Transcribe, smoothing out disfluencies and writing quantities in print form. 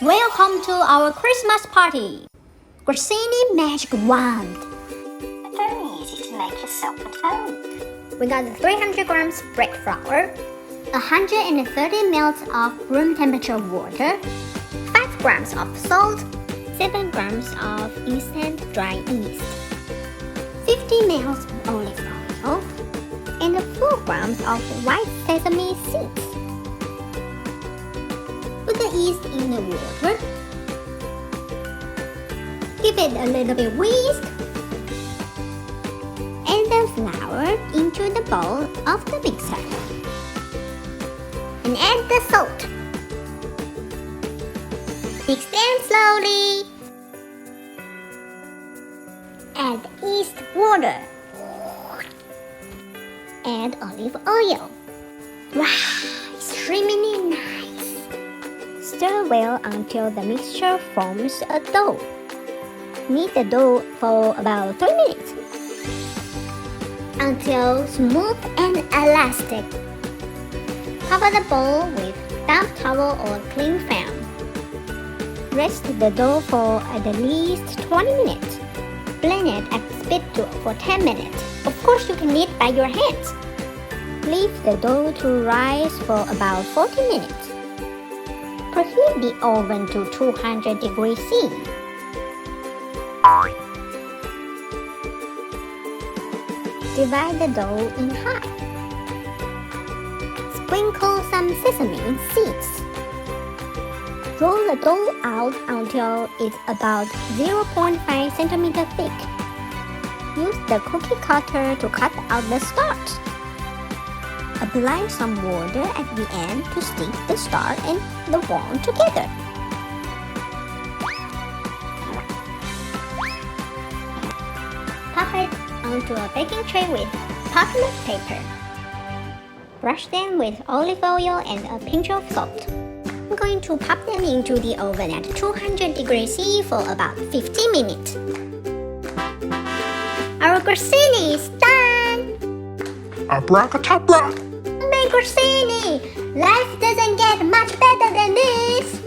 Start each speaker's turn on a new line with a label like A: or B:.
A: Welcome to our Christmas party! Grissini Magic Wand.
B: Very easy to make yourself at home.
A: We got 300 grams bread flour, 130 ml of room temperature water, 5 grams of salt, 7 grams of instant dry yeast, 50 ml of olive oil, and 4 grams of white sesame seeds. Put the yeast in the water. Give it a little bit whisk. Add the flour into the bowl of the mixer. And add the salt. Mix them slowly. Add yeast water. Add olive oil. Wow, extremely nice. Stir well until the mixture forms a dough. Knead the dough for about 3 minutes until smooth and elastic. Cover the bowl with damp towel or cling film. Rest the dough for at least 20 minutes. Blend it at speed for 10 minutes. Of course, you can knead by your hands. Leave the dough to rise for about 40 minutes. Preheat the oven to 200 degrees C. Divide the dough in half. Sprinkle some sesame seeds. Roll the dough out until it's about 0.5 cm thick. Use the cookie cutter to cut out the starch. Apply some water at the end to stick the starch and the wand together. Pop it onto a baking tray with parchment paper. Brush them with olive oil and a pinch of salt. I'm going to pop them into the oven at 200 degrees C for about 50 minutes. Our grissini is done!
C: Abracadabra!
A: Grissini! Life doesn't get much better than this!